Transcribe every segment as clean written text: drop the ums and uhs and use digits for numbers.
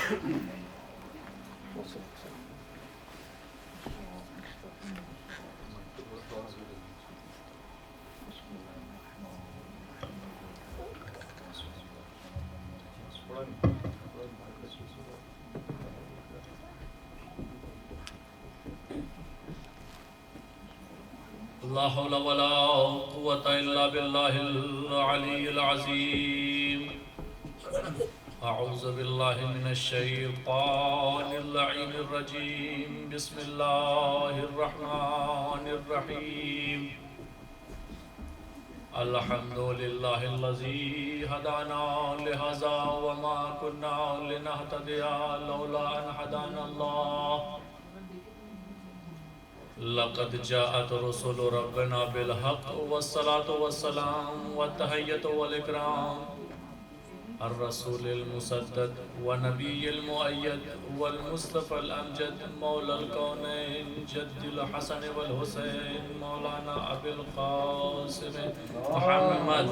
لا حول ولا قوة إلا بالله العلي العظيم. أعوذ بالله من الشيطان اللعين الرجيم. بسم الله الرحمن الرحيم. الحمد لله الذي هدانا لهذا وما كنا لنهتدي لولا أن هدانا الله. لقد جاءت رسل ربنا بالحق والصلاة والسلام والتحية والإكرام. الرسول المسدد ونبي المؤيد والمصطفى الأمجد مولى الكونين جد الحسن والحسين مولانا أبي القاسم محمد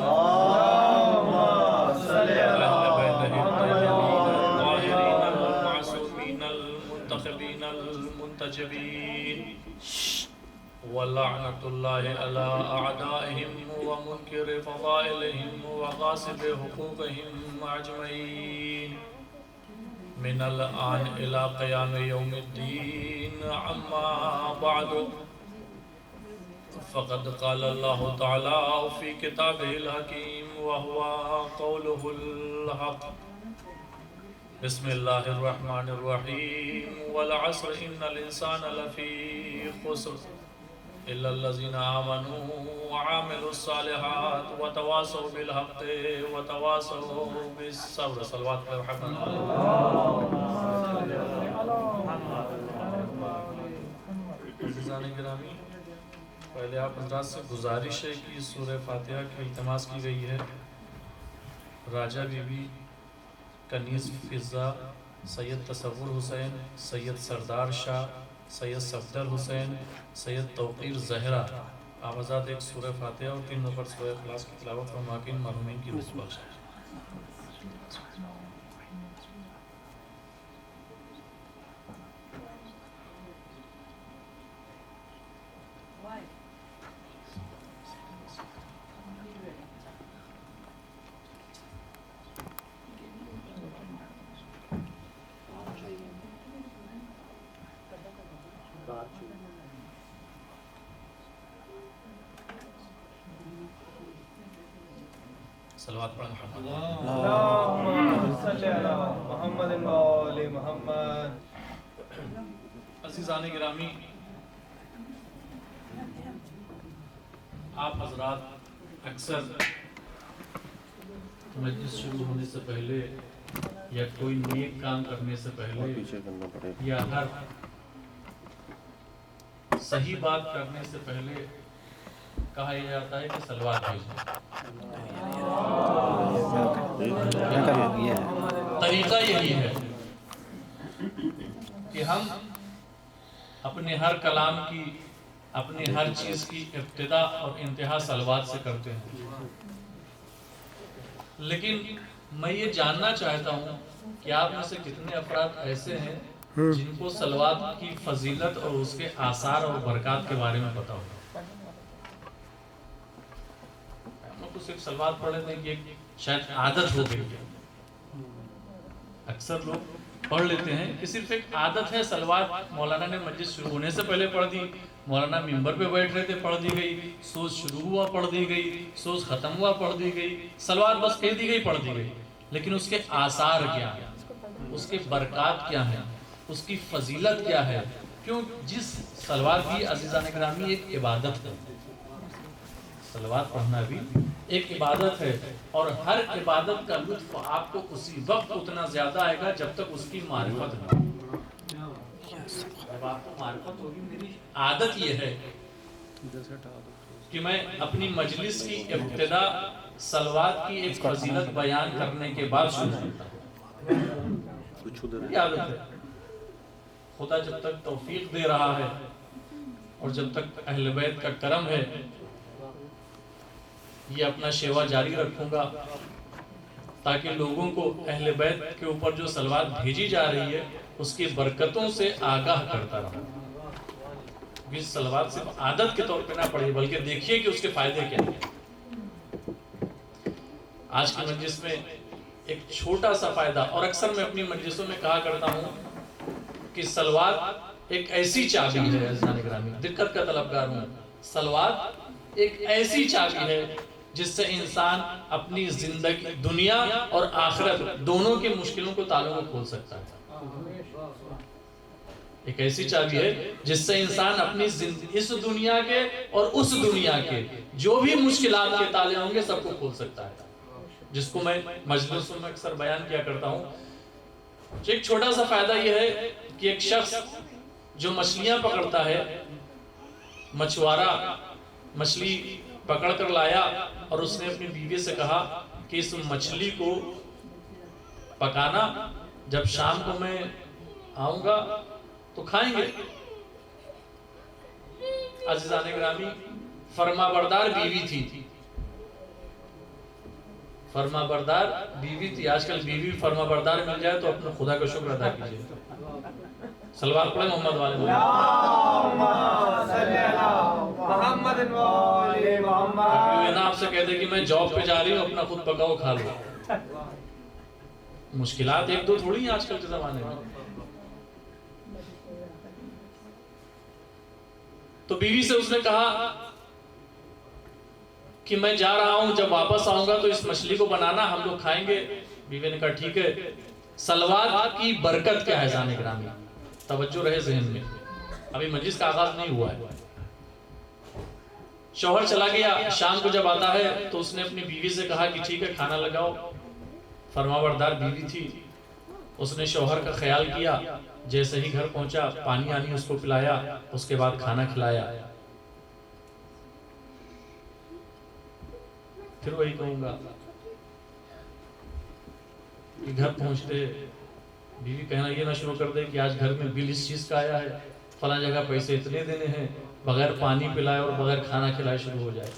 أهل بيته الطيبين الطاهرين المعصومين المنتخبين المنتجبين. ولعنة الله على أعدائهم ومنكر فضائلهم وغاصب حقوقهم أجمعين من الآن إلى قيام يوم الدين. أما بعد، فقد قال الله تعالى في كتابه الحكيم وهو قوله الحق. بسم الله الرحمن الرحيم. والعصر إن الإنسان لفي خسر إلا الذين آمنوا وعملوا الصالحات وتواصوا بالحق وتواصوا بالصبر. صلوات پر محمد. عزیزان گرامی، پہلے آپ حضرات سے گزارش ہے کہ سورہ فاتحہ کی التماس کی گئی ہے. راجہ بی بی، کنیز فضہ، سید تصور حسین، سید سردار شاہ، سید صفدر حسین، سید توقیر زہرہ، آپ حضرات ایک سورہ فاتحہ اور 3 نمبر سورہ اخلاص کی تلاوت اور ماکین مرحومین کی روح بخش ہے. صلوات پر محمد. اللہم صلی علی محمد و آل محمد. عزیزان گرامی، آپ حضرات اکثر مجلس شروع ہونے سے پہلے یا کوئی نیک کام کرنے سے پہلے یا ہر صحیح بات کرنے سے پہلے کہا یہ جاتا ہے کہ صلوات بھیجیں. طریقہ یہی ہے کہ ہم اپنے ہر کلام کی، اپنے ہر چیز کی ابتدا اور انتہا صلوات سے کرتے ہیں. لیکن میں یہ جاننا چاہتا ہوں کہ آپ میں سے کتنے افراد ایسے ہیں جن کو صلوات کی فضیلت اور اس کے آثار اور برکات کے بارے میں پتا ہوگا. تو صرف صلوات پڑھ لیتے ہیں کہ شاید عادت ہو گئی ہے. اکثر لوگ پڑھ لیتے ہیں کہ صرف ایک عادت ہے. صلوات مولانا نے مجلس شروع ہونے سے پہلے پڑھ دی، مولانا ممبر پہ بیٹھ رہے تھے پڑھ دی گئی، سوز شروع ہوا پڑھ دی گئی، سوز ختم ہوا پڑھ دی گئی. صلوات بس کہہ دی گئی پڑھ دی گئی. لیکن اس کے آثار کیا ہیں، اس کے برکات کیا ہیں، اس کی فضیلت کیا ہے؟ کیوں جس صلوات بھی عزیزان گرامی ایک عبادت ہے. صلوات پڑھنا بھی ایک عبادت ہے، اور ہر عبادت کا لطف آپ کو اسی وقت اتنا زیادہ آئے گا جب تک اس کی معرفت نہ ہو. جب آپ کو معرفت ہوگی. میری عادت یہ ہے کہ میں اپنی مجلس کی ابتدا صلوات کی ایک فضیلت بیان کرنے کے بعد شروع کرتا ہوں. یہ عادت ہے. خدا جب تک توفیق دے رہا ہے اور جب تک اہل بیت کا کرم ہے، یہ اپنا شیوا جاری رکھوں گا. تاکہ لوگوں کو اہل بیت کے اوپر جو صلوات بھیجی جا رہی ہے اس کی برکتوں سے آگاہ کرتا رہا. اس صلوات صرف عادت کے طور پہ نہ پڑھیے بلکہ دیکھیے کہ اس کے فائدے کیا ہیں. آج کی مجلس میں ایک چھوٹا سا فائدہ، اور اکثر میں اپنی مجلسوں میں کہا کرتا ہوں کہ صلوات ایک ایسی چابی ہے. عزیزان گرامی، دقت کا طلبگار ہوں. صلوات ایک ایسی چابی ہے جس سے انسان اپنی زندگی، دنیا اور آخرت دونوں کے مشکلوں کو تالوں کو کھول سکتا ہے. ایک ایسی چابی ہے جس سے انسان اپنی اس دنیا کے اور اس دنیا کے جو بھی مشکلات کے تالے ہوں گے سب کو کھول سکتا ہے. جس کو میں مجلسوں میں اکثر بیان کیا کرتا ہوں. ایک چھوٹا سا فائدہ یہ ہے کہ ایک شخص جو مچھلیاں پکڑتا ہے، مچھوارا مچھلی پکڑ کر لایا اور اس نے اپنی بیوی سے کہا کہ اس مچھلی کو پکانا، جب شام کو میں آؤں گا تو کھائیں گے. عزیزان گرامی، فرما بردار بیوی تھی، فرما بردار بیوی تھی. آج کل بیوی فرما بردار مل جائے تو اپنے خدا کا شکر ادا کیجئے. صلوات پڑھیں محمد والے محمد والے محمد. ابھی آپ سے کہتے کہ میں جاب پہ جا رہی ہوں، اپنا خود پکاؤ کھا لو. مشکلات ایک دو تھوڑی ہیں آج کل کے زمانے میں. تو بیوی سے اس نے کہا کہ میں جا رہا ہوں، جب واپس آؤں گا تو اس مچھلی کو بنانا، ہم لوگ کھائیں گے. بیوی نے کہا ٹھیک ہے. صلوات کی برکت کیا ہے عزیزان گرامی؟ توجہ رہے ذہن میں، ابھی مجلس کا آغاز نہیں ہوا ہے. شوہر چلا گیا، شام کو جب آتا ہے تو اس نے اپنی بیوی سے کہا کہ ٹھیک ہے کھانا لگاؤ. فرما بردار بیوی تھی، اس نے شوہر کا خیال کیا. جیسے ہی گھر پہنچا پانی آنی اس کو پلایا، اس کے بعد کھانا کھلایا. پھر وہی کہوں گا کہ گھر پہنچتے بیوی کہنا یہ نہ شروع کر دے کہ آج گھر میں بل اس چیز کا آیا ہے، فلاں جگہ پیسے اتنے دینے ہیں، بغیر پانی پلائے اور بغیر کھانا کھلائے شروع ہو جائے.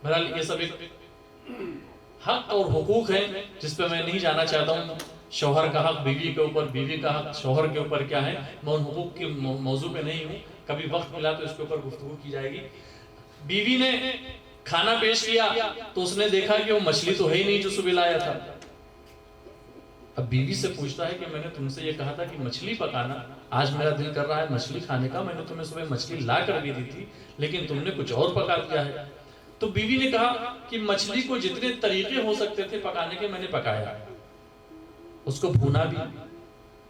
بہرحال یہ سب ایک حق اور حقوق ہیں جس پہ میں نہیں جانا چاہتا ہوں. شوہر کا حق بیوی کے اوپر، بیوی کا حق شوہر کے اوپر کیا ہے، میں ان حقوق کے موضوع پہ نہیں ہوں. کبھی وقت ملا تو اس کے اوپر گفتگو کی جائے گی. بیوی نے کھانا پیش کیا تو اس نے دیکھا کہ وہ مچھلی تو ہے ہی نہیں جو صبح لایا تھا. اب بیوی سے پوچھتا ہے کہ میں نے تم سے یہ کہا تھا کہ مچھلی پکانا، آج میرا دل کر رہا ہے مچھلی کھانے کا، میں نے تمہیں صبح مچھلی لا کر بھی دی تھی لیکن تم نے کچھ اور پکا دیا ہے. تو بیوی نے کہا کہ مچھلی کو جتنے طریقے ہو سکتے تھے پکانے کے میں نے پکایا. اس کو بھونا بھی،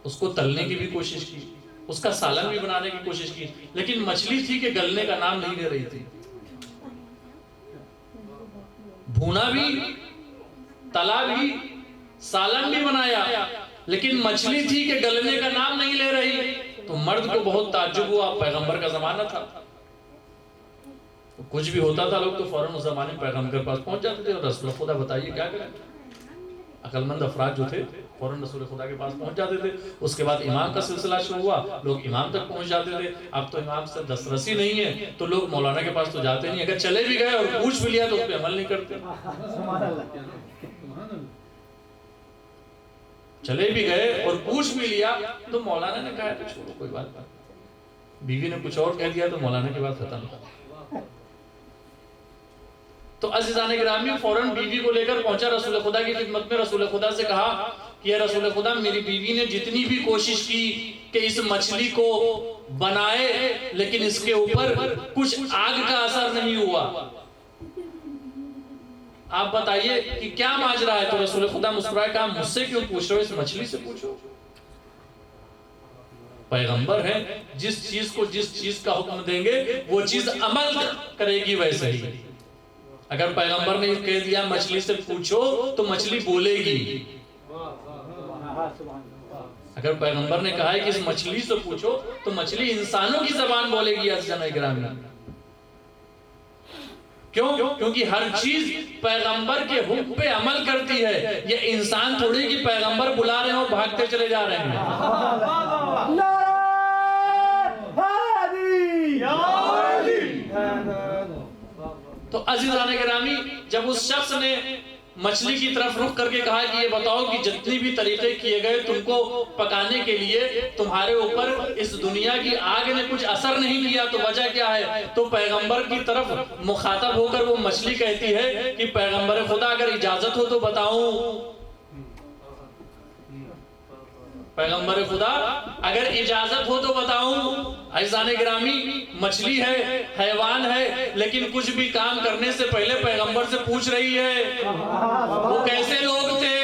اس کو تلنے کی بھی کوشش کی، اس کا سالن بھی بنانے کی کوشش کی، لیکن مچھلی تھی کہ گلنے کا نام نہیں لے رہی تھی. بھونا بھی، تلا بھی، سالن بھی بنایا، لیکن مچھلی تھی کہ گلنے کا نام نہیں لے رہی. تو مرد کو بہت تعجب ہوا. پیغمبر کا زمانہ تھا، کچھ بھی ہوتا تھا لوگ تو فوراً اس زمانے میں پیغمبر کے پاس پہنچ جاتے تھے اور رسول خدا بتائیے کیا کریں. عقل مند افراد جو تھے فوراً رسول خدا کے پاس پہنچ جاتے تھے. اس کے بعد امام کا سلسلہ شروع ہوا، لوگ امام تک پہنچ جاتے تھے. اب تو امام سے دسترسی نہیں ہے تو لوگ مولانا کے پاس تو جاتے نہیں. اگر چلے بھی گئے اور پوچھ بھی لیا تو اس پہ عمل نہیں کرتے. چلے بھی گئے اور پوچھ بھی لیا تو مولانا نے کہا کہ چھوڑو کوئی بات نہیں. بیوی نے کچھ اور کہہ دیا تو مولانا کے بعد ختم. تو عزیزان گرامی فوراً بیوی کو لے کر پہنچا رسول خدا کی خدمت میں. رسول خدا سے کہا کہ اے رسول خدا، میری بیوی نے جتنی بھی کوشش کی کہ اس مچھلی کو بنائے لیکن اس کے اوپر کچھ آگ کا اثر نہیں ہوا. آپ بتائیے کہ کیا ماجرا ہے؟ تو رسول خدا مسکرائے کہا مجھ سے کیوں پوچھ رہے ہو، اس مچھلی سے پوچھو. پیغمبر ہیں، جس چیز کو جس چیز کا حکم دیں گے وہ چیز عمل کرے گی ویسے ہی. اگر پیغمبر نے کہہ دیا مچھلی سے پوچھو تو مچھلی بولے گی. اگر پیغمبر نے کہا ہے کہ اس مچھلی سے پوچھو تو مچھلی انسانوں کی زبان بولے گی. عزیزان گرامی کیوں؟ کیونکہ ہر چیز پیغمبر کے حکم پہ عمل کرتی ہے. یہ انسان تھوڑی کہ پیغمبر بلا رہے ہوں بھاگتے چلے جا رہے ہیں. تو عزیزان گرامی جب اس شخص نے مچھلی کی طرف رخ کر کے کہا کہ یہ بتاؤ کہ جتنی بھی طریقے کیے گئے تم کو پکانے کے لیے تمہارے اوپر اس دنیا کی آگ نے کچھ اثر نہیں کیا تو وجہ کیا ہے؟ تو پیغمبر کی طرف مخاطب ہو کر وہ مچھلی کہتی ہے کہ پیغمبر خدا اگر اجازت ہو تو بتاؤں، پیغمبر خدا اگر اجازت ہو تو بتاؤں۔ عزیزان گرامی مچھلی ہے، حیوان ہے، لیکن کچھ بھی کام کرنے سے پہلے پیغمبر سے پوچھ رہی ہے وہ کیسے لوگ تھے۔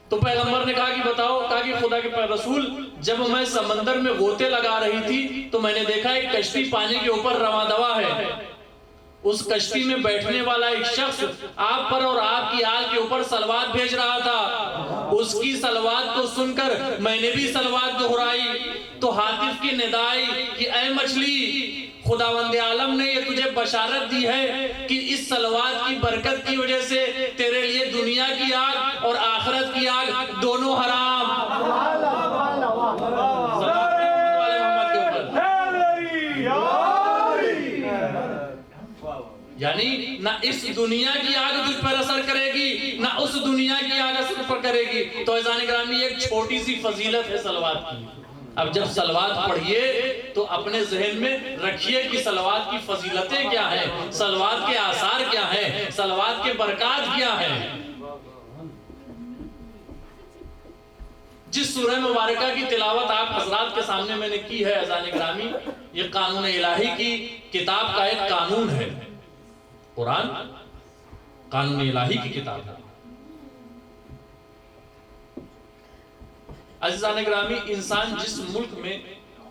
تو پیغمبر نے کہا کہ بتاؤ، کہا کہ خدا کے رسول جب میں سمندر میں غوطے لگا رہی تھی تو میں نے دیکھا ایک کشتی پانی کے اوپر رواں دوا ہے، اس کشتی میں بیٹھنے والا ایک شخص آپ پر اور آپ کی آل کے اوپر صلوات بھیج رہا تھا، اس کی صلوات کو سن کر میں نے بھی صلوات دہرائی تو حاطف کی ندائی کہ اے مچھلی، خداوند عالم نے یہ تجھے بشارت دی ہے کہ اس صلوات کی برکت کی وجہ سے تیرے لیے دنیا کی آگ اور آخرت کی آگ دونوں حرام۔ یعنی نہ اس دنیا کی آگ تجھ پر اثر کرے گی نہ اس دنیا کی آگ اثر پر کرے گی۔ تو عزیزان گرامی ایک چھوٹی سی فضیلت ہے صلوات کی۔ اب جب صلوات پڑھیے تو اپنے ذہن میں رکھیے کہ صلوات کی فضیلتیں کیا ہیں، صلوات کے آثار کیا ہیں، صلوات کے برکات کیا ہیں۔ جس سورہ مبارکہ کی تلاوت آپ حضرات کے سامنے میں نے کی ہے عزیزان گرامی، یہ قانون الہی کی کتاب کا ایک قانون ہے۔ قرآن قانون الہی کی کتاب ہے۔ عزیزان گرامی انسان جس ملک میں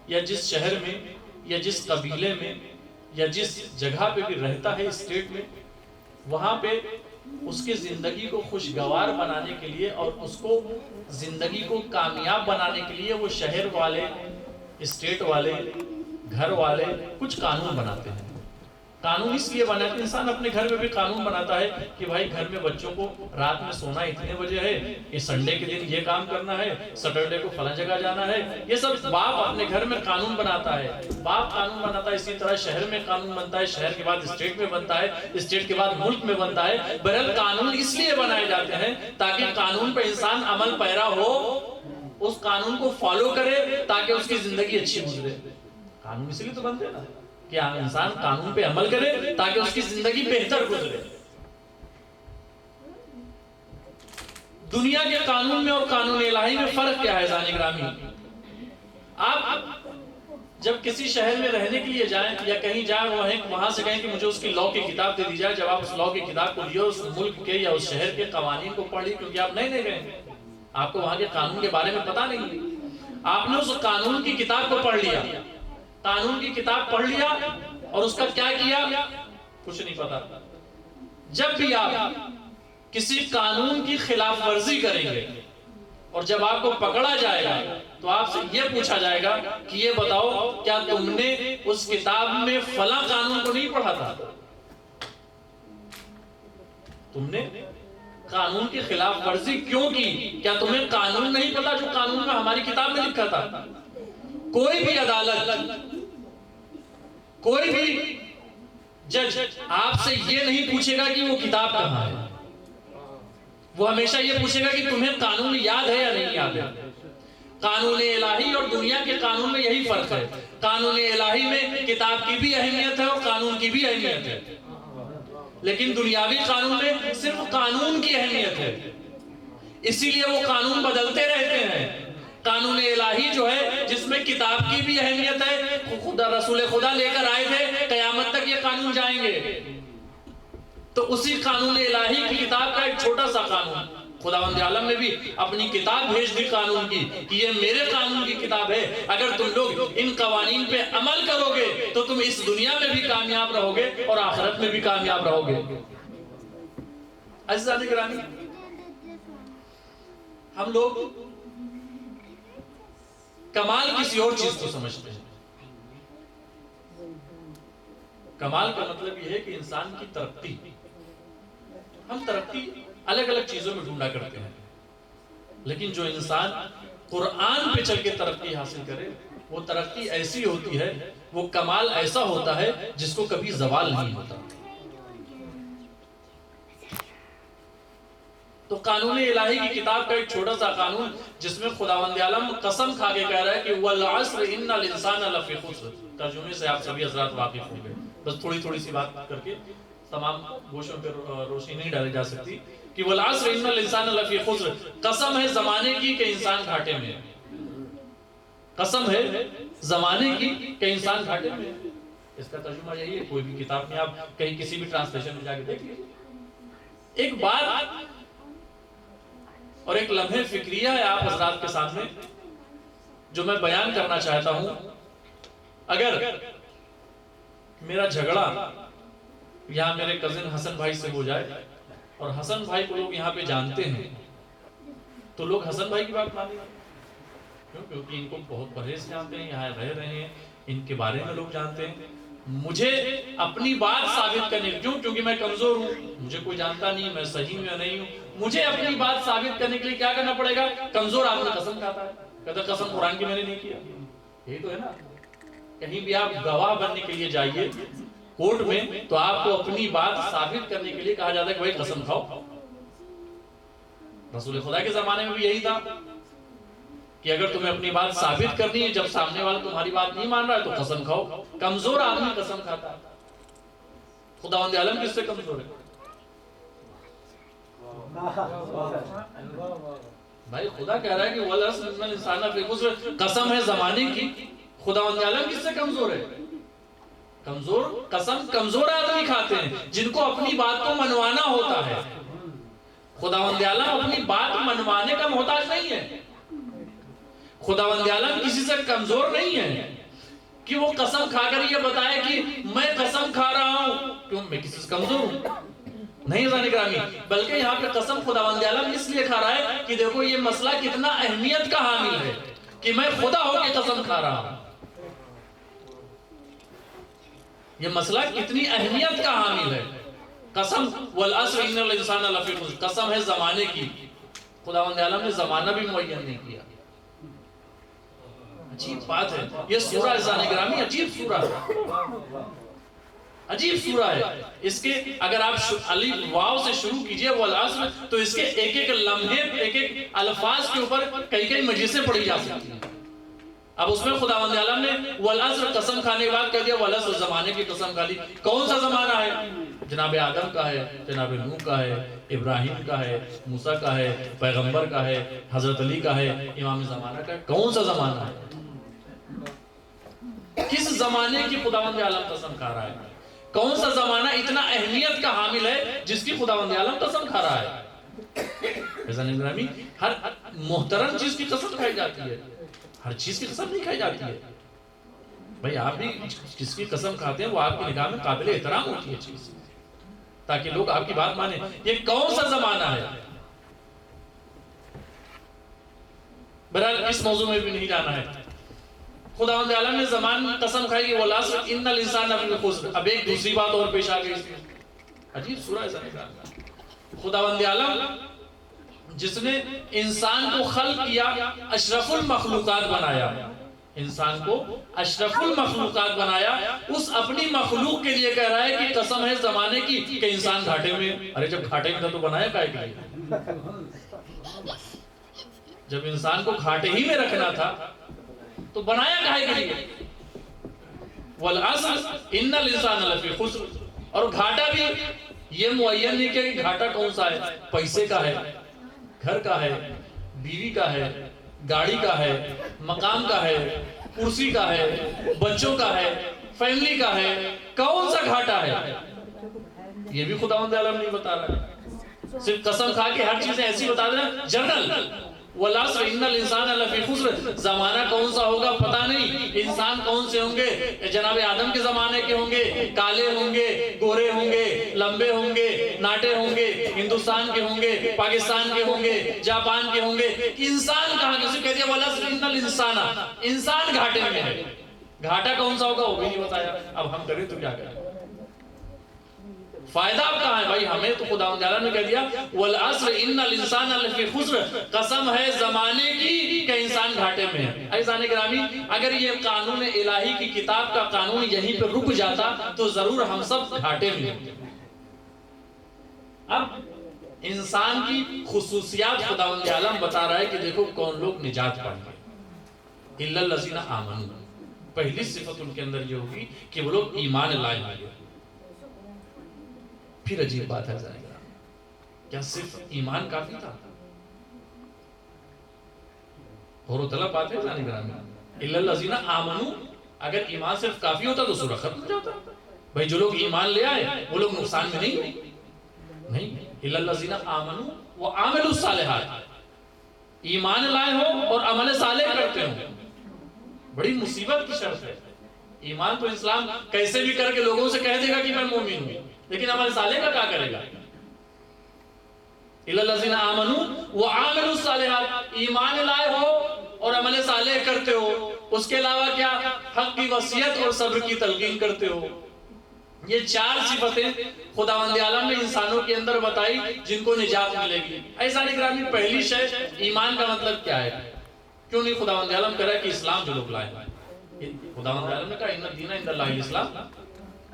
یا جس شہر میں یا جس قبیلے میں یا جس جگہ پہ بھی رہتا ہے اسٹیٹ میں، وہاں پہ اس کی زندگی کو خوشگوار بنانے کے لیے اور اس کو زندگی کو کامیاب بنانے کے لیے وہ شہر والے، اسٹیٹ والے، گھر والے کچھ قانون بناتے ہیں۔ قانون اس لیے بناتے ہیں، انسان اپنے گھر میں بھی قانون بناتا ہے کہ بھائی گھر میں بچوں کو رات میں سونا اتنے بجے ہے، یہ سنڈے کے دن یہ کام کرنا ہے، سیٹرڈے کو فلاں جگہ جانا ہے۔ یہ سب باپ اپنے گھر میں قانون بناتا ہے، باپ قانون بناتا ہے۔ اسی طرح شہر میں قانون بنتا ہے، شہر کے بعد اسٹیٹ میں بنتا ہے، اسٹیٹ کے بعد ملک میں بنتا ہے۔ بہرحال قانون اس لیے بنائے جاتے ہیں تاکہ قانون پہ انسان عمل پیرا ہو، اس قانون کو فالو کرے تاکہ اس کی زندگی اچھی گزرے۔ قانون اس لیے تو بنتے ہیں نا کہ انسان قانون پہ عمل کرے تاکہ اس کی زندگی بہتر گزرے۔ دنیا کے قانون میں اور قانون الہی میں فرق کیا ہے عزیزان گرامی؟ آپ جب کسی شہر میں رہنے کے لیے جائیں یا کہیں جائیں وہاں سے کہیں کہ مجھے اس کی لاء کی کتاب دے دی جائے، جب آپ اس لاء کی کتاب کو لیے اس ملک کے یا اس شہر کے قوانین کو پڑھ لی، کیونکہ آپ نئے گئے، آپ کو وہاں کے قانون کے بارے میں پتہ نہیں، آپ نے اس قانون کی کتاب کو پڑھ لیا، قانون کی کتاب پڑھ لیا اور اس کا کیا کیا کچھ نہیں پتا۔ جب بھی آپ کسی قانون کی خلاف ورزی کریں گے اور جب آپ کو پکڑا جائے گا تو آپ سے یہ پوچھا جائے گا کہ یہ بتاؤ کیا تم نے اس کتاب میں فلاں قانون کو نہیں پڑھا تھا؟ تم نے قانون کی خلاف ورزی کیوں کی؟ کیا تمہیں قانون نہیں پتا جو قانون میں ہماری کتاب میں لکھا تھا؟ کوئی بھی عدالت، کوئی بھی جج آپ سے یہ نہیں پوچھے گا کہ وہ کتاب کہاں ہے، وہ ہمیشہ یہ پوچھے گا کہ تمہیں قانون یاد ہے یا نہیں یاد ہے۔ قانون الہی اور دنیا کے قانون میں یہی فرق ہے، قانون الہی میں کتاب کی بھی اہمیت ہے اور قانون کی بھی اہمیت ہے، لیکن دنیاوی قانون میں صرف قانون کی اہمیت ہے، اسی لیے وہ قانون بدلتے رہتے ہیں۔ قانون الہی جو ہے جس میں کتاب کی بھی اہمیت ہے، خدا رسول خدا لے کر آئے تھے، قیامت تک یہ قانون جائیں گے، تو اسی قانون الہی کی کتاب کا ایک چھوٹا سا قانون خداوند عالم نے بھی اپنی کتاب بھیج دی قانون کی کہ یہ میرے قانون کی کتاب ہے، اگر تم لوگ ان قوانین پہ عمل کرو گے تو تم اس دنیا میں بھی کامیاب رہو گے اور آخرت میں بھی کامیاب رہو گے۔ عزیزان گرامی ہم لوگ کمال کسی اور چیز کو سمجھتے ہیں۔ کمال کا مطلب یہ ہے کہ انسان کی ترقی، ہم ترقی الگ الگ چیزوں میں ڈھونڈا کرتے ہیں، لیکن جو انسان قرآن پہ چل کے ترقی حاصل کرے وہ ترقی ایسی ہوتی ہے، وہ کمال ایسا ہوتا ہے جس کو کبھی زوال نہیں ہوتا۔ تو قانون الہی کی کتاب کا ایک چھوٹا سا قانون جس میں خداوند عالم قسم کھا کے کہہ رہا ہے کہ والعصر ان الانسان لفی خسر، ترجمے سے آپ سبھی حضرات واقف ہوں گے، بس تھوڑی تھوڑی سی بات کر کے تمام گوشوں پہ روشنی نہیں ڈالی جا سکتی کہ والعصر ان الانسان لفی خسر، قسم ہے زمانے کی کہ انسان گھاٹے میں ہے، قسم ہے زمانے کی کہ انسان گھاٹے میں ہے۔ اس کا ترجمہ یہی ہے، کوئی بھی کتاب میں آپ کہیں کسی بھی ٹرانسلیشن میں جا کے دیکھ لیجیے۔ ایک بات اور ایک لمحے فکریہ ہے آپ حضرات کے سامنے جو میں بیان کرنا چاہتا ہوں۔ اگر میرا جھگڑا یہاں میرے کزن حسن بھائی سے ہو جائے اور حسن بھائی کو لوگ یہاں پہ جانتے ہیں تو لوگ حسن بھائی کی بات مانیں گے، کیونکہ ان کو بہت پرہیز سے جانتے ہیں، یہاں رہ رہے ہیں، ان کے بارے میں لوگ جانتے ہیں۔ مجھے اپنی بات ثابت کرنے کے کیونکہ میں کمزور ہوں، مجھے کوئی جانتا نہیں، میں صحیح میں نہیں ہوں، مجھے اپنی بات ثابت کرنے کے لیے کیا کرنا پڑے گا؟ کمزور آدمی قسم کھاتا ہے، کہتا ہے قسم قرآن کی میں نے نہیں کیا۔ یہی تو ہے نا، کہیں بھی آپ گواہ بننے کے لیے جائیے کورٹ میں تو آپ کو اپنی بات ثابت کرنے کے لیے کہا جاتا ہے کہ بھائی قسم کھاؤ۔ رسول خدا کے زمانے میں بھی یہی تھا کہ اگر تمہیں اپنی بات ثابت کرنی ہے، جب سامنے والا تمہاری بات نہیں مان رہا ہے تو قسم کھاؤ۔ کمزور آدمی قسم کھاتا ہے، خداوند عالم کس سے کمزور ہے؟ بھائی خدا کہہ رہا ہے کہ والعصر ان الانسان لفی خسر، قسم ہے زمانے کی، خداوند عالم کس سے کمزور ہے؟ قسم کمزور آدمی کھاتے ہیں جن کو اپنی بات کو منوانا ہوتا ہے۔ خداوند عالم اپنی بات منوانے کا محتاج نہیں ہے، خداوند عالم کسی سے کمزور نہیں ہے کہ وہ قسم کھا کر یہ بتائے کہ میں قسم کھا رہا ہوں، کیوں میں کسی سے کمزور ہوں؟ نہیں عزیزان اکرامی، بلکہ یہاں پہ قسم خداوند عالم اس لیے کھا رہا ہے کہ دیکھو یہ مسئلہ کتنا اہمیت کا حامل ہے کہ میں خدا ہو کے قسم کھا رہا ہوں۔ یہ مسئلہ کتنی اہمیت کا حامل ہے۔ قسم والعصر ان الانسان لفی خسر، قسم ہے زمانے کی، خداوند عالم نے زمانہ بھی معین نہیں کیا۔ عجیب بات ہے، یہ سورہ عزیزان اکرامی عجیب سورہ ہے، عجیب سورہ ہے۔ اس کے اگر آپ الف واو سے شروع کیجئے والعصر تو اس کے ایک ایک لمحے، ایک ایک الفاظ کے اوپر کئی کئی مجلسیں پڑھی جا سکتی ہیں۔ اب اس میں خداوند عالم نے والعصر قسم کھانے کے بعد کہہ دیا والعصر زمانے کی قسم کھا لی۔ کون سا زمانہ ہے؟ جناب آدم کا ہے، جناب نوح کا ہے، ابراہیم کا ہے، موسیٰ کا ہے، پیغمبر کا ہے، حضرت علی کا ہے، امام زمانہ کا ہے۔ کون سا زمانہ ہے؟ کس زمانے کی خداوند عالم قسم کھا رہا ہے؟ کون سا زمانہ اتنا اہمیت کا حامل ہے جس کی خداوند عالم قسم کھا رہا ہے؟ ہر محترم چیز کی قسم کھائی جاتی ہے، ہر چیز کی قسم نہیں کھائی جاتی ہے۔ بھائی آپ بھی جس کی قسم کھاتے ہیں وہ آپ کی نگاہ میں قابل احترام ہوتی ہے چیز، تاکہ لوگ آپ کی بات مانیں۔ یہ کون سا زمانہ ہے؟ بہرحال اس موضوع میں بھی نہیں جانا ہے۔ خداوند عالم نے زمان قسم کھائی کہ والعصر ان الانسان لفی خسر۔ اب ایک دوسری بات اور پیش آ گئی اس میں، عجیب سورہ ہے۔ خداوند عالم جس نے انسان کو خلق کیا، اشرف المخلوقات بنایا، انسان کو اشرف المخلوقات بنایا، اس اپنی مخلوق کے لیے کہہ رہا ہے کہ قسم ہے زمانے کی کہ انسان گھاٹے میں۔ ارے جب گھاٹے میں تھا تو بنایا کائے کے لیے؟ جب انسان کو گھاٹے ہی میں رکھنا تھا تو بنایا کائے کے لیے؟ والعصر ان الانسان لفی خسر۔ اور گھاٹا بھی یہ معین نہیں کہ گھاٹا کون سا ہے، پیسے کا ہے، گھر کا ہے، بیوی کا ہے، گاڑی کا ہے، مقام کا ہے، کرسی کا ہے، بچوں کا ہے، فیملی کا ہے، کون سا گھاٹا ہے یہ بھی خداوند عالم نہیں بتا رہا ہے۔ صرف قسم کھا کے ہر چیزیں ایسی بتا دینا جنرل، والعصر ان الانسان لفی خسر، زمانہ کون سا ہوگا پتہ نہیں، انسان کون سے ہوں گے، جناب آدم کے زمانے کے ہوں گے، کالے ہوں گے، گورے ہوں گے، لمبے ہوں گے، ناٹے ہوں گے، ہندوستان کے ہوں گے، پاکستان کے ہوں گے، جاپان کے ہوں گے، انسان کہاں کسی کہہ دیا والعصر ان الانسان، انسان گھاٹے میں ہے۔ گھاٹا کون سا ہوگا وہ بھی نہیں بتایا، اب ہم کریں تو کیا کریں؟ فائدہ اب کہاں ہے بھائی؟ ہمیں تو خداوند تعالیٰ نے کہہ دیا والعصر ان الانسان لفی خسر، قسم ہے زمانے کی کہ انسان گھاٹے میں ہے۔ عزیزان گرامی، اگر یہ قانون الہی کی کتاب کا قانون یہیں پہ رک جاتا تو ضرور ہم سب گھاٹے میں ہوتے۔ اب انسان کی خصوصیات خداوند عالم بتا رہا ہے کہ دیکھو کون لوگ نجات پائیں گے، الا الذین آمنوا۔ پہلی صفت ان کے اندر یہ ہوگی کہ وہ لوگ ایمان لائے ہوں گے۔ پھر عجیب بات ہے ذرا، کیا صرف ایمان کافی تھا؟ اور طلب بات ہے ذرا گرامی، الا الذین آمنوا، اگر ایمان صرف کافی ہوتا تو سورہ ختم ہو جاتا۔ بھائی جو لوگ ایمان لے آئے وہ لوگ نقصان میں نہیں، الا الذین آمنوا وعملوا الصالحات، ایمان لائے ہو اور عمل صالح کرتے ہو۔ بڑی مصیبت کی شرط ہے۔ ایمان تو اسلام کیسے بھی کر کے لوگوں سے کہہ دے گا کہ میں مومن ہوں، لیکن عمل صالح کا کیا کرے گا؟ الا الذین آمنوا وعملوا الصالحات، ایمان لائے ہو اور عمل صالح کرتے ہو، اس کے علاوہ کیا؟ حق کی وصیت اور صبر کی تلقین کرتے ہو۔ یہ چار صفتیں خداوند عالم نے انسانوں کے اندر بتائی جن کو نجات ملے گی۔ ایسا گرامی، پہلی شے ایمان کا مطلب کیا ہے؟ کیوں نہیں خداوند عالم کہہ رہا ہے کہ اسلام جو لوگ لائے؟ خداوند عالم نے کہا ان الدین عند اللہ الاسلام،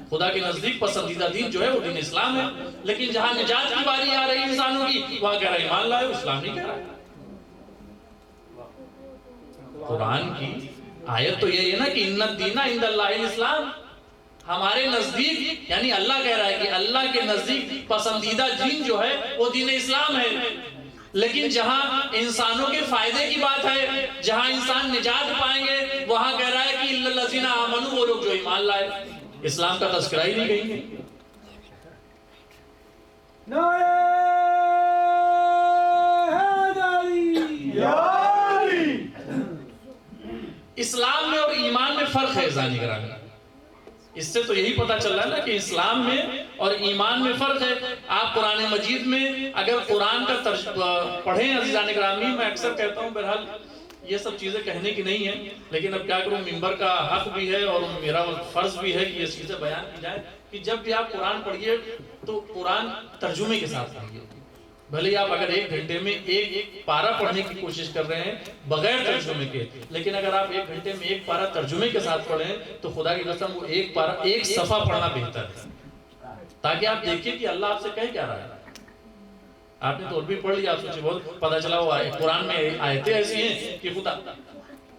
خدا کے نزدیک پسندیدہ دین جو ہے وہ دین اسلام ہے، لیکن جہاں نجات کی باری آ رہی انسانوں کی وہاں کہہ رہا ہے ایمان لائے، اسلام نہیں کہہ رہا ہے۔ قرآن کی آیت تو یہی ہے نا کہ ان الدین عند اللہ الاسلام، ہمارے نزدیک، یعنی اللہ کہہ رہا ہے کہ اللہ کے نزدیک پسندیدہ دین جو ہے وہ دین اسلام ہے، لیکن جہاں انسانوں کے فائدے کی بات ہے، جہاں انسان نجات پائیں گے، وہاں کہہ رہا ہے کہ الا الذین آمنوا، وہ لوگ جو ایمان لائے۔ اسلام کا تذکرہ ہی نہیں کہیں گے۔ نعرہ حیدری! اسلام میں اور ایمان میں فرق ہے ذہنی گرامی۔ اس سے تو یہی پتہ چل رہا ہے نا کہ اسلام میں اور ایمان میں فرق ہے۔ آپ قرآن مجید میں اگر قرآن کا پڑھیں عزیزان گرامی، میں اکثر کہتا ہوں، بہرحال یہ سب چیزیں کہنے کی نہیں ہیں، لیکن اب کیا کروں، منبر کا حق بھی ہے اور میرا فرض بھی ہے کہ یہ چیزیں بیان کی جائے کہ جب بھی آپ قرآن پڑھیے تو قرآن ترجمے کے ساتھ پڑھیے۔ بھلے آپ اگر 1 گھنٹے میں ایک پارہ پڑھنے کی کوشش کر رہے ہیں بغیر ترجمے کے، لیکن اگر آپ 1 گھنٹے میں ایک پارہ ترجمے کے ساتھ پڑھیں تو خدا کی قسم وہ ایک پارہ، ایک صفحہ پڑھنا بہتر ہے، تاکہ آپ دیکھیں کہ اللہ آپ سے کہہ کیا رہا ہے۔ آپ نے تو اور بھی پڑھ لیا، آپ سوچے بہت پتہ چلا وہ قرآن میں آیتیں ایسی ہیں کہ خدا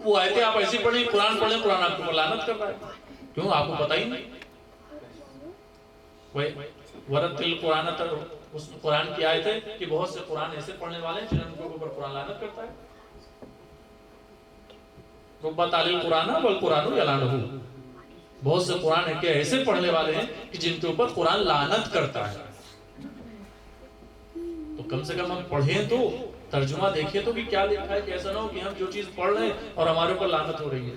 وہ آیتیں آپ ایسی پڑھیں، قرآن پڑھیں، قرآن آپ کو لعنت کر رہا ہے۔ کیوں؟ آپ کو پتہ ہی نہیں۔ ورتل قرآن، اس قرآن کی آیت ہے کہ بہت سے قرآن ایسے پڑھنے والے ہیں جن کے اوپر قرآن لعنت کرتا ہے۔ رب تعلیل قرآن والقرآن یلعنہ، بہت سے قرآن کے ایسے پڑھنے والے ہیں کہ جن کے اوپر قرآن لعنت کرتا ہے۔ تو کم سے کم ہم پڑھیں تو ترجمہ دیکھیں تو کہ کیا لکھا ہے، کہ ایسا نہ ہو کہ ہم جو چیز پڑھ رہے ہیں اور ہمارے اوپر لعنت ہو رہی ہے۔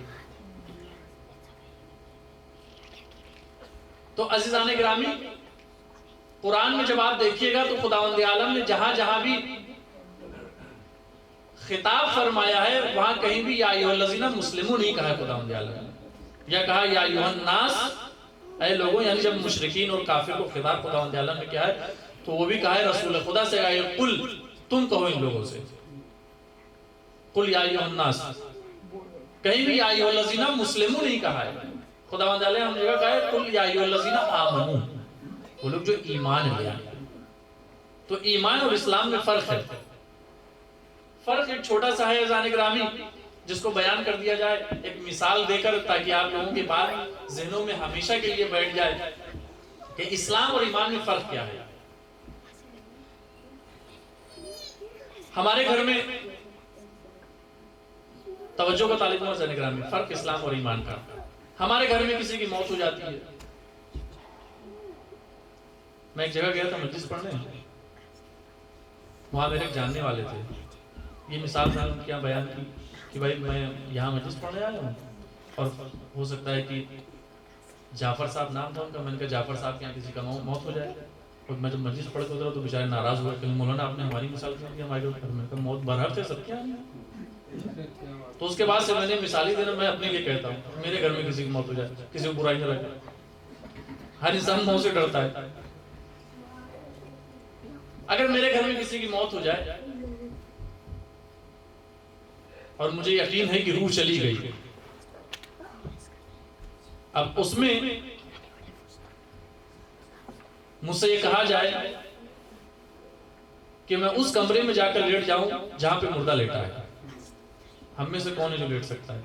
تو عزیزان گرامی، قرآن میں جب آپ دیکھیے گا تو خداوند عالم نے جہاں جہاں بھی خطاب فرمایا ہے وہاں کہیں بھی یا ایھا الذین مسلمون نہیں کہا ہے خداوند عالم نے، یا کہا یا ایھا الناس، اے لوگوں، یعنی جب مشرکین اور کافر کو خطاب خداوند عالم نے کیا ہے تو وہ بھی کہا ہے رسول خدا سے کہا ہے قل، تم کہو ان لوگوں سے، قل یا ایھا الناس، کہیں بھی یا ایھا الذین مسلمون نہیں کہا ہے۔ خداوند عالم ہم نے کہا ہے قل یا ایھا الذین آمنوا، وہ لوگ جو ایمان لے آئے۔ تو ایمان اور اسلام میں فرق ہے۔ فرق ایک چھوٹا سا ہے عزیزان گرامی جس کو بیان کر دیا جائے ایک مثال دے کر، تاکہ آپ لوگوں کے بعد ذہنوں میں ہمیشہ کے لیے بیٹھ جائے کہ اسلام اور ایمان میں فرق کیا ہے۔ ہمارے گھر میں توجہ کا طالب علم عزیزان گرامی، فرق اسلام اور ایمان کا۔ ہمارے گھر میں کسی کی موت ہو جاتی ہے، میں ایک جگہ گیا تھا مجلس پڑھنے، وہاں میرے جاننے والے تھے، یہ مثال میں نے کیا بیان کی کہ بھائی میں یہاں مجلس پڑھنے آیا ہوں اور ہو سکتا ہے کہ جعفر صاحب نام تھا ان کا، میں نے کہا جعفر صاحب کے یہاں کسی کا موت ہو جائے، اور میں جب مجلس پڑھ کے اترا تو بیچارے ناراض ہوئے کہ مولانا آپ نے ہماری مثال کیا کہ ہمارے گھر میں موت برحق ہے سب کیا ہے۔ تو اس کے بعد سے میں نے مثالی دینا، میں اپنے لیے کہتا ہوں میرے گھر میں کسی کی موت ہو جائے، کسی کو برائی نہ لگے، ہر انسان موت سے ڈرتا ہے، اگر میرے گھر میں کسی کی موت ہو جائے اور مجھے یقین ہے کہ روح چلی گئی، اب اس میں مجھ سے یہ کہا جائے کہ میں اس کمرے میں جا کر لیٹ جاؤں جہاں پہ مردہ لیٹا ہے، ہم میں سے کون ہے جو لیٹ سکتا ہے؟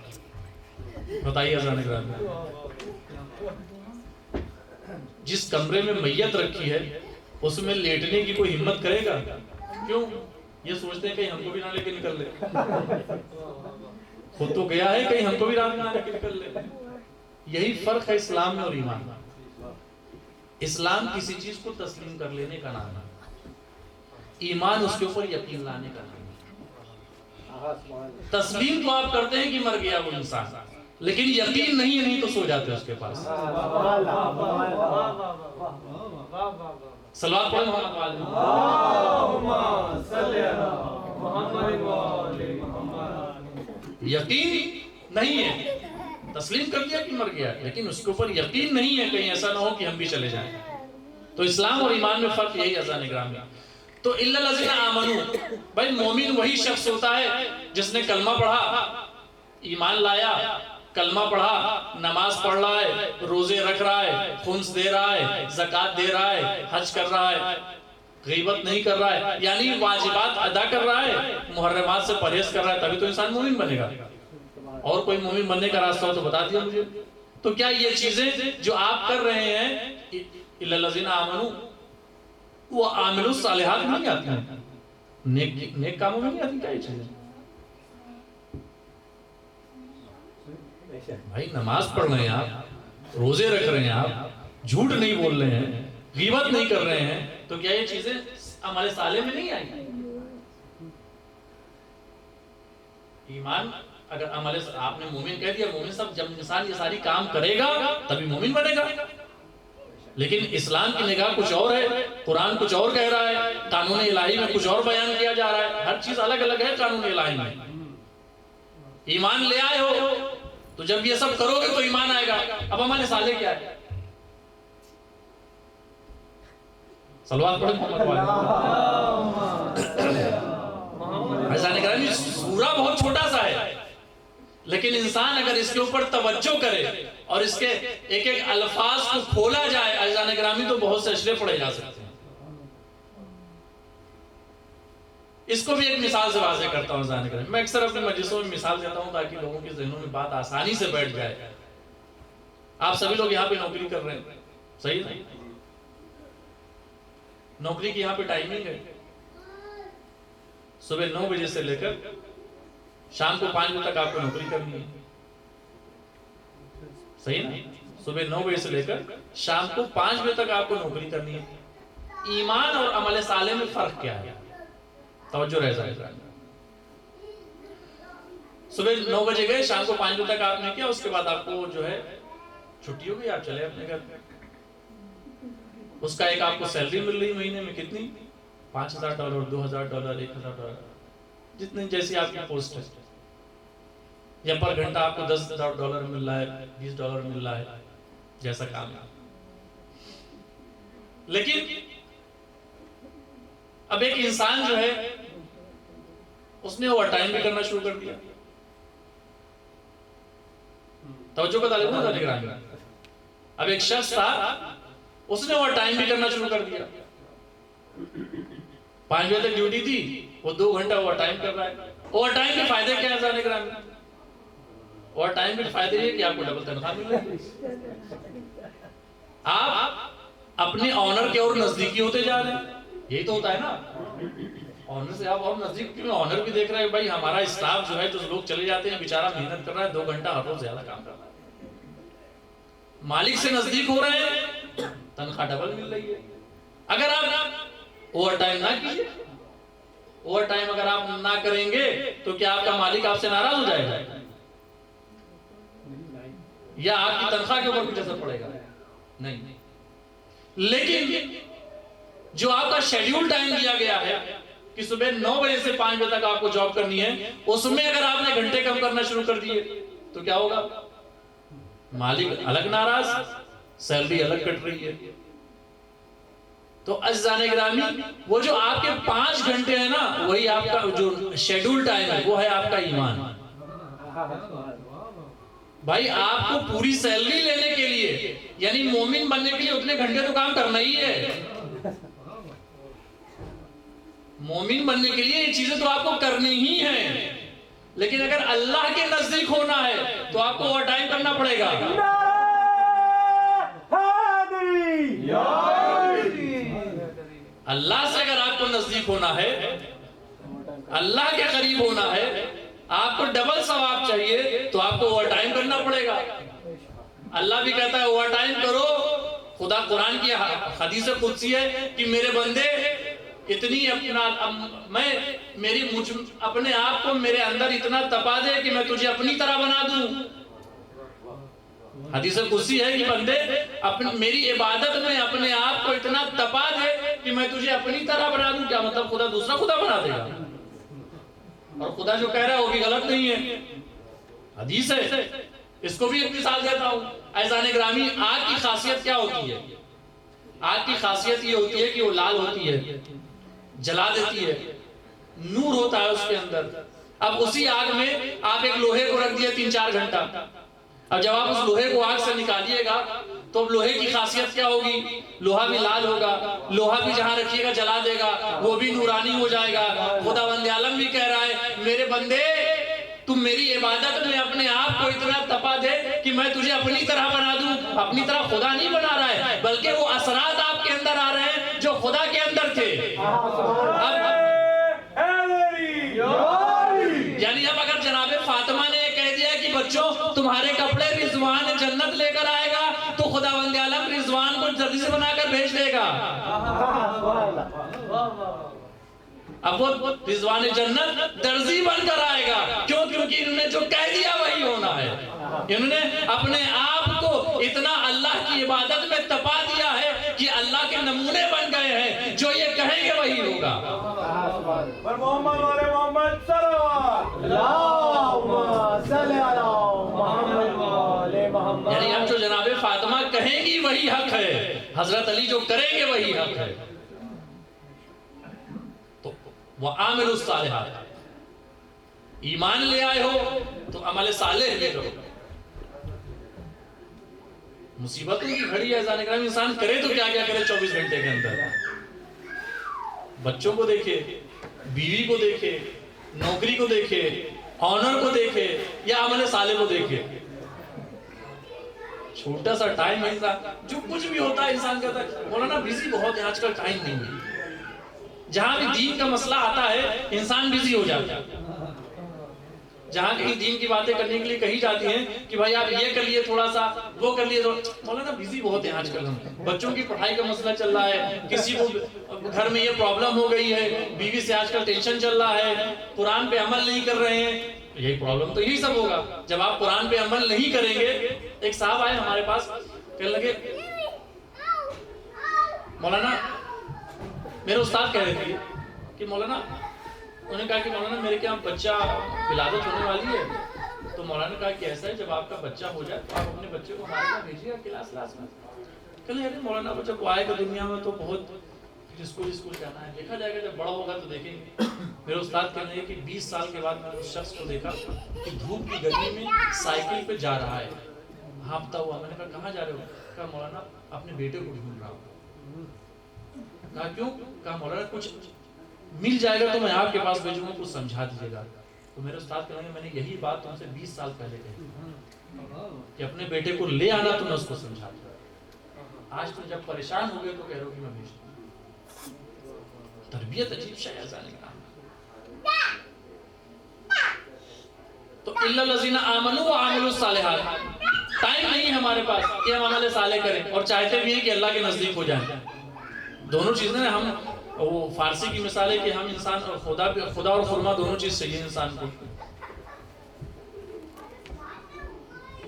بتائیے اذان گرامی، جس کمرے میں میت رکھی ہے اس میں لیٹنے کی کوئی ہمت کرے گا؟ کیوں؟ یہ سوچتے ہیں کہیں ہم کو بھی نہ لے کے نکل لے، خود تو گیا ہے کہیں ہم کو بھی رات میں نہ لے کے نکل لے۔ یہی فرق ہے اسلام میں اور ایمان میں۔ اسلام کسی چیز کو تسلیم کر لینے کا نام ہے، ایمان اس کے اوپر یقین لانے کا نام ہے۔ تسلیم تو آپ کرتے ہیں کہ مر گیا وہ انسان، لیکن یقین نہیں تو سو جاتے اس کے پاس۔ صلوات پڑھیں محمد والے اللہم صلی علی محمد وآل محمد۔ یقین نہیں ہے، تسلیم کر دیا کہ مر گیا، لیکن اس کے اوپر یقین نہیں ہے، کہیں ایسا نہ ہو کہ ہم بھی چلے جائیں۔ تو اسلام اور ایمان میں فرق یہی اذان گرامی۔ تو الا الذین آمنوا، بھائی مومن وہی شخص ہوتا ہے جس نے کلمہ پڑھا، ایمان لایا، کلمہ پڑھا، نماز پڑھ رہا ہے، روزے رکھ رہا ہے، خمس دے رہا ہے، زکوٰۃ دے رہا ہے، حج کر رہا ہے، غیبت نہیں کر رہا ہے، یعنی واجبات ادا کر رہا ہے، محرمات سے پرہیز کر رہا ہے، تبھی تو انسان مومن بنے گا۔ اور کوئی مومن بننے کا راستہ ہو تو بتا دیا مجھے۔ تو کیا یہ چیزیں جو آپ کر رہے ہیں الا الذین آمنوا، وہ عامل الصالحات میں نہیں آتی ہیں؟ نیک کاموں میں نہیں آتی کیا یہ چیزیں؟ بھائی نماز پڑھ رہے ہیں آپ، روزے رکھ رہے ہیں آپ، جھوٹ نہیں بول رہے ہیں، غیبت نہیں کر رہے ہیں، تو کیا یہ چیزیں عمل صالح میں نہیں آئی؟ ایمان اگر عمل، آپ نے مومن کہہ دیا، مومن سب، جب انسان یہ ساری کام کرے گا تبھی مومن بنے گا۔ لیکن اسلام کی نگاہ کچھ اور ہے، قرآن کچھ اور کہہ رہا ہے، قانون الہی میں کچھ اور بیان کیا جا رہا ہے، ہر چیز الگ الگ ہے قانون الہی میں۔ ایمان لے آئے ہو تو جب یہ سب کرو گے تو ایمان آئے گا۔ اب ہمارے صالح کیا ہے؟ صلوات پڑھیں محمد والے۔ ایسا نہیں کرا، سورہ بہت چھوٹا سا ہے، لیکن انسان اگر اس کے اوپر توجہ کرے اور اس کے ایک ایک الفاظ کو کھولا جائے، عزیزان گرامی، تو بہت سے اشرے پڑھے جا سکتے ہیں۔ اس کو بھی ایک مثال سے واضح کرتا ہوں عزیزان گرامی۔ میں اکثر اپنے مجلسوں میں مثال دیتا ہوں تاکہ لوگوں کے ذہنوں میں بات آسانی سے بیٹھ جائے۔ آپ سبھی لوگ یہاں پہ نوکری کر رہے ہیں، صحیح ہے؟ نوکری کی یہاں پہ ٹائمنگ ہے، صبح 9 بجے سے لے کر شام کو 5 بجے تک آپ کو نوکری کرنی ہے، صحیح نا؟ صبح 9 بجے سے لے کر شام کو 5 بجے تک آپ کو نوکری کرنی ہے۔ ایمان اور عمل صالح میں فرق کیا ہے؟ توجہ رہ جائے گا۔ صبح 9 بجے گئے، شام کو 5 بجے تک آپ نے کیا، اس کے بعد آپ کو جو ہے چھٹی ہو گئی، آپ چلے اپنے گھر۔ اس کا ایک آپ کو سیلری مل رہی مہینے میں کتنی؟ $5000، $2000، $1000، جتنے جیسی آپ کی پوسٹ ہے، یا پر گھنٹہ آپ کو $10 مل رہا ہے، $20 مل رہا ہے، جیسا کام ہے۔ لیکن اب ایک انسان جو ہے اس نے اوور ٹائم بھی کرنا شروع کر دیا۔ توجہ کا طالب نہ نگرانی۔ اب ایک شخص تھا، اس نے اوور ٹائم بھی کرنا شروع کر دیا۔ 5 بجے تک ڈیوٹی تھی، وہ 2 گھنٹہ اوور ٹائم کر رہا ہے۔ اوور ٹائم کے فائدے کیا ہیں عزیزان گرامی؟ اوور ٹائم کے فائدے یہ کہ آپ کو ڈبل تنخواہ مل رہی ہے، آپ اپنے آنر کے اور نزدیکی ہوتے جا رہے ہیں۔ یہی تو ہوتا ہے نا، آنر سے آپ اور نزدیک، کیوں آنر بھی دیکھ رہے ہیں بھائی ہمارا اسٹاف جو ہے، جو لوگ چلے جاتے ہیں بیچارہ محنت کر رہا ہے، 2 گھنٹہ ہر روز زیادہ کام کر رہا ہے، مالک سے نزدیک ہو رہے ہیں، تنخواہ ڈبل مل رہی ہے۔ اگر آپ اوور ٹائم نہ کیجیے، اوور ٹائم اگر آپ نہ کریں گے تو کیا آپ کا مالک آپ سے ناراض ہو جائے گا؟ یا آپ کی تنخواہ کے اوپر کچھ اثر پڑے گا؟ نہیں۔ لیکن جو آپ کا شیڈیول ٹائم دیا گیا ہے کہ صبح 9 بجے سے 5 بجے تک آپ کو جاب کرنی ہے، اس میں اگر آپ نے گھنٹے کم کرنا شروع کر دیے تو کیا ہوگا؟ مالک الگ ناراض، سیلری الگ کٹ رہی ہے۔ تو عزیزان گرامی وہ جو آپ کے 5 گھنٹے ہیں نا وہی آپ کا جو شیڈول ٹائم ہے وہ ہے آپ کا ایمان. بھائی آپ کو پوری سیلری لینے کے لیے یعنی مومن بننے کے لیے اتنے گھنٹے تو کام کرنا ہی ہے. مومن بننے کے لیے یہ چیزیں تو آپ کو کرنی ہی ہیں. لیکن اگر اللہ کے نزدیک ہونا ہے تو آپ کو اوور ٹائم کرنا پڑے گا. اللہ سے اگر آپ کو نزدیک ہونا ہے اللہ کے قریب ہونا ہے آپ کو ڈبل ثواب چاہیے تو آپ کو اوور ٹائم کرنا پڑے گا. اللہ بھی کہتا ہے اوور ٹائم کرو. خدا قرآن کی حدیث قدسی ہے کہ میرے بندے اتنی اپنے آپ کو میرے اندر اتنا تپا دے کہ میں تجھے اپنی طرح بنا دوں. حدیث قدسی ہے کہ بندے میری عبادت میں اپنے آپ کو اتنا تپا دے کہ میں تجھے اپنی طرح بنا دوں. کیا مطلب خدا دوسرا خدا بنا دے گا؟ اور خدا جو کہہ رہا ہے وہ بھی غلط نہیں ہے، حدیث ہے. اس کو بھی ایک مثال دیتا ہوں. عزیزان گرامی آگ کی خاصیت کیا ہوتی ہے؟ آگ کی خاصیت یہ ہوتی ہے کہ وہ لال ہوتی ہے، جلا دیتی ہے، نور ہوتا ہے اس کے اندر. اب اسی آگ میں آپ ایک لوہے کو رکھ دیا 3-4 گھنٹہ. اب جب آپ اس لوہے کو آگ سے نکالیے گا تو اب لوہے کی خاصیت کیا ہوگی؟ لوہا بھی لال ہوگا، لوہا بھی جہاں رکھیے گا جلا دے گا، وہ بھی نورانی ہو جائے گا. خداوند عالم بھی کہہ رہا ہے میرے بندے تم میری عبادت میں اپنے آپ کو اتنا تپا دے کہ میں تجھے اپنی طرح بنا دوں. اپنی طرح خدا نہیں بنا رہا ہے بلکہ وہ اثرات آپ کے اندر آ رہے ہیں جو خدا کے اندر تھے. یعنی اب اگر جناب فاطمہ نے یہ کہہ دیا کہ بچوں تمہارے کپڑے رضوان جنت لے کر آئے گا تو خداوند عالم رضوان کو جلدی سے بنا کر بھیج دے گا. اب وہ رضوان جنت درزی بن کر آئے گا. کیوں؟ کیونکہ انہوں نے جو کہہ دیا وہی ہونا ہے. انہوں نے اپنے آپ کو اتنا اللہ کی عبادت میں تپا دیا ہے کہ اللہ کے نمونے بن گئے ہیں. جو یہ کہیں گے وہی ہوگا. یعنی اب جو جناب فاطمہ کہیں گی وہی حق ہے، حضرت علی جو کریں گے وہی حق ہے. تو وَعَامِلُ الصَّالِحَاتِ ایمان لے آئے ہو تو عمل صالح بھی کرو. مصیبتوں کی گھڑی ہے عزیزان کرام، انسان کرے تو کیا کیا کرے 24 گھنٹے کے اندر. بچوں کو دیکھے، بیوی کو دیکھے، نوکری کو دیکھے، آنر کو دیکھے یا عمل صالح کو دیکھے. چھوٹا سا ٹائم ہے جو کچھ بھی ہوتا ہے انسان کہتا ہے مولانا بزی بہت ہے آج کل ٹائم نہیں ہے. جہاں بھی دین کا مسئلہ آتا ہے انسان بزی ہو جاتا ہے. جہاں کہیں دین کی باتیں کرنے کے لیے کہی جاتی ہیں کہ بھائی آپ یہ کر لیے تھوڑا سا، وہ کر لیے مولانا بزی بہت ہیں آج کل. ہم بچوں کی پڑھائی کا مسئلہ چل رہا ہے، کسی کو گھر میں یہ پرابلم ہو گئی ہے، بیوی سے آج کل ٹینشن چل رہا ہے، قرآن پہ عمل نہیں کر رہے ہیں. یہی پرابلم تو یہی سب ہوگا جب آپ قرآن پہ عمل نہیں کریں گے. ایک صاحب آئے ہمارے پاس کہنے لگے مولانا میرے استاد کہہ رہے تھے کہ مولانا، انہوں نے کہا کہ مولانا میرے کیا بچہ ولادت ہونے والی ہے. تو مولانا نے کہا کہ ایسا ہے جب آپ کا بچہ ہو جائے تو آپ اپنے بچے کو ہمارے پاس بھیجیے گا کلاس میں. کہنے لگے مولانا وہ جب آئے گا دنیا میں تو بہت اسکول جانا ہے، دیکھا جائے گا جب بڑا ہوگا تو دیکھیں گے. میرے استاد کہنے لگے کہ 20 سال کے بعد میں نے اس شخص کو دیکھا کہ دھوپ کی گرمی میں سائیکل پہ جا رہا ہے، ہانپتا ہوا. میں نے کہا کہاں جا رہے ہو؟ کہا مولانا اپنے بیٹے کو ڈھونڈ رہا ہوں. کہا کیوں؟ کہا مولانا کچھ مل جائے گا تو میں آپ کے پاس بھیجوں گا، کچھ سمجھا دیجیے گا. تو میرے استاد کہیں گے میں نے یہی بات تم سے 20 سال پہلے کہی کہ اپنے بیٹے کو لے آنا تو میں اس کو سمجھا دوں. آج تو جب پریشان ہو گئے تو کہہ رہے ہو کہ میں بھیجتا ہوں. تربیت عجیب شے ہے جانے کا. تو الا الذین آمنوا وعملوا الصالحات ٹائم نہیں ہمارے پاس کہ ہم عمل صالح کریں اور چاہتے بھی ہیں کہ اللہ کے نزدیک ہو جائیں. دونوں چیزیں ہم وہ فارسی کی مثال ہے کہ ہم انسان خدا اور خرما دونوں چیز چاہیے انسان کو.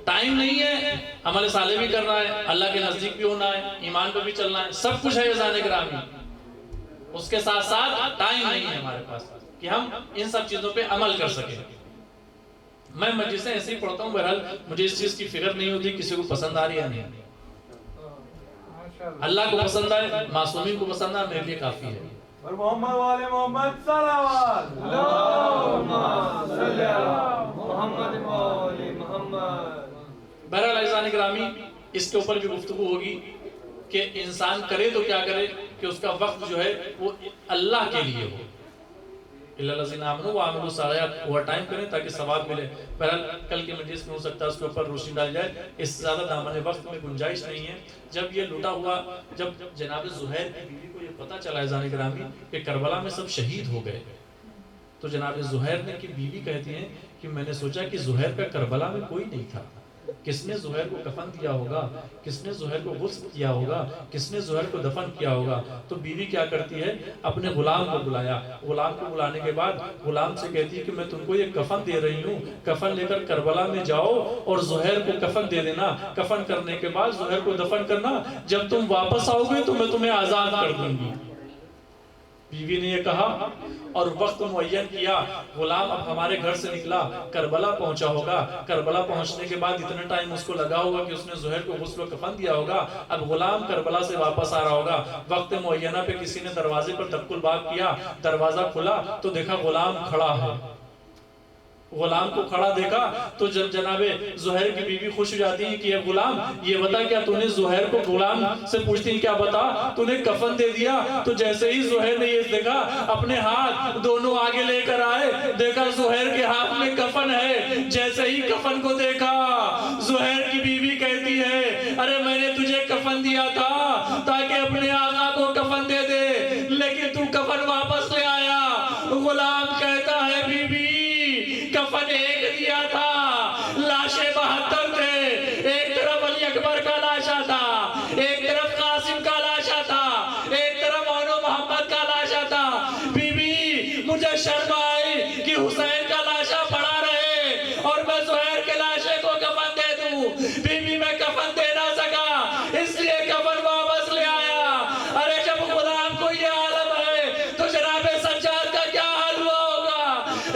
ٹائم نہیں ہے، عمل صالح بھی کرنا ہے، اللہ کے نزدیک بھی ہونا ہے، ایمان پہ بھی چلنا ہے، سب کچھ ہے عزیزان گرامی. اس کے ساتھ ساتھ ٹائم نہیں ہے ہمارے پاس کہ ہم ان سب چیزوں پہ عمل کر سکیں. میں مجلسیں ایسے ہی پڑھتا ہوں، بہرحال مجھے اس چیز کی فکر نہیں ہوتی کسی کو پسند آ رہی ہے نہیں. اللہ کو پسند آئے، معصومین کو پسند آئے، میرے لیے کافی ہے۔ اور محمد والے محمد صلوات اللہم صلی علی محمد والے محمد۔ بہرحال عزیزان گرامی، اس کے اوپر بھی گفتگو ہوگی کہ انسان کرے تو کیا کرے کہ اس کا وقت جو ہے وہ اللہ کے لیے ہو۔ اِلَّا الَّذِينَ آمَنُوا وَعَمِلُوا الصَّالِحَاتِ، اوور ٹائم کریں تاکہ ثواب ملے۔ بہرحال کل کے مجلس میں ہو سکتا ہے اس کے اوپر روشنی ڈال جائے، اس سے زیادہ دامن وقت میں گنجائش نہیں ہے۔ جب یہ لوٹا ہوا، جب جناب زہیر کی بیوی کو یہ پتہ چلا عزیزان گرامی کہ کربلا میں سب شہید ہو گئے، تو جناب زہیر نے کی بیوی کہتی ہیں کہ میں نے سوچا کہ زہیر کا کربلا میں کوئی نہیں تھا، کس نے زہیر کو کفن دیا ہوگا، کس نے زہیر کو غسل کیا ہوگا، کس نے زہیر کو دفن کیا ہوگا۔ تو بیوی کیا کرتی ہے، اپنے غلام کو بلایا، غلام کو بلانے کے بعد غلام سے کہتی ہے کہ میں تم کو یہ کفن دے رہی ہوں، کفن لے کر کربلا میں جاؤ اور زہیر کو کفن دے دینا، کفن کرنے کے بعد زہیر کو دفن کرنا، جب تم واپس آؤ گے تو میں تمہیں آزاد کر دوں گی۔ بیوی نے یہ کہا اور وقت معین کیا، غلام اب ہمارے گھر سے نکلا، کربلا پہنچا ہوگا، کربلا پہنچنے کے بعد اتنا ٹائم اس کو لگا ہوگا کہ اس نے زہیر کو غسل و کفن دیا ہوگا، اب غلام کربلا سے واپس آ رہا ہوگا، وقت معینہ پہ کسی نے دروازے پر دق الباب کیا، دروازہ کھلا تو دیکھا غلام کھڑا ہے۔ غلام کو کھڑا دیکھا تو جب جناب زہیر کی بیوی خوش ہو جاتی ہے کہ یہ غلام، یہ بتا کیا تو نے زہیر کو، غلام سے پوچھتی ہیں کیا بتا تو نے کفن دے دیا؟ تو جیسے ہی زہیر نے یہ دیکھا، اپنے ہاتھ دونوں آگے لے کر آئے، دیکھا زہیر کے ہاتھ میں کفن ہے، جیسے ہی کفن کو دیکھا زہیر کی بیوی کہتی ہے ارے میں نے تجھے کفن دیا تھا تاکہ اپنے آقا کو کفن دے دے، لیکن تو کفن واپس لے آیا۔ غلام کہتا ہے بیوی کفن ایک دیا تھا، لاشیں 72 تھے، ایک طرف علی اکبر کا لاشا تھا، ایک طرف قاسم کا لاشا تھا، ایک طرف مونو محمد کا لاشا تھا۔ بی بی مجھے شرم آئی کہ حسین کا لاشا پڑا رہے اور میں زہیر کے لاشے کو کفن دے دوں۔ بی بی میں کفن دے نہ سکا، اس لیے کفن واپس لے آیا۔ ارے جب غلام کو یہ عالم ہے تو جناب سجاد کا کیا حال ہوا ہوگا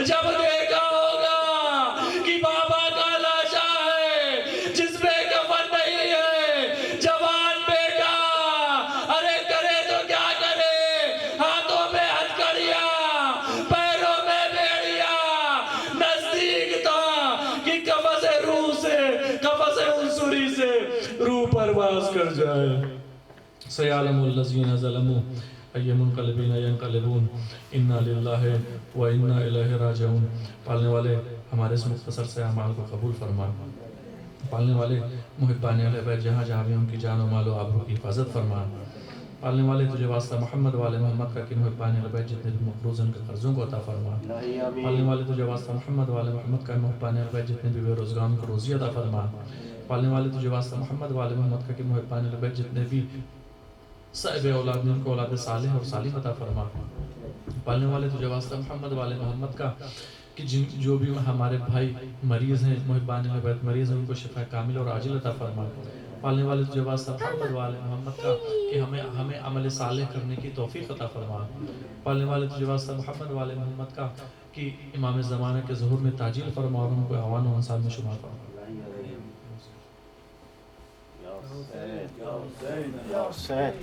جب دیکھا کہ بابا کا لاشا ہے جس میں کفن نہیں ہے، جوان بیٹا ارے کرے تو کیا کرے، ہاتھوں میں ہتھکڑیاں، پیروں میں بیڑیاں، نزدیک تھا کہ قفس روح سے، قفس عنصری سے روح پرواز کر جائے۔ سیعلم الذین ظلموا ای منقلبین ینقلبون انا للہ و انا الیہ راجعون۔ پالنے والے ہمارے اس مختصر سے اعمال کو قبول فرما، پالنے والے محبان اہل بیت جہاں جہاں بھی ان کی جان و مال و آبرو کی حفاظت فرما، پالنے والے تجھے واسطہ محمد والے محمد کا کہ محبان اہل بیت جتنے بھی مقروض ہیں ان کے قرضوں کو عطا فرما، پالنے والے تجھے واسطہ محمد والے محمد کا محبان اہل بیت جتنے بھی بے روزگاروں کو روزی عطا فرما، پالنے والے تجھے واسطہ محمد والے محمد کا کہ محبان اہل بیت جتنے بھی صاحب اولاد ہیں ان کو اولاد صالح اور صالح عطا فرما، پالنے والے تجھے واسطہ محمد والے محمد کا کہ جو بھی ہمارے بھائی مریض ہیں، محبان اہل بیت مریض ہیں، ان کو شفا کامل اور عاجل عطا فرما، پالنے والے تجھے واسطہ محمد والے محمد کا کہ ہمیں عمل صالح کرنے کی توفیق عطا فرما، پالنے والے تجھے واسطہ محمد والے محمد کا کہ امام زمانہ کے ظہور میں تاجیل فرما اور ان کو اعوان و انصار میں شمار فرما۔ Ya Hüseyin.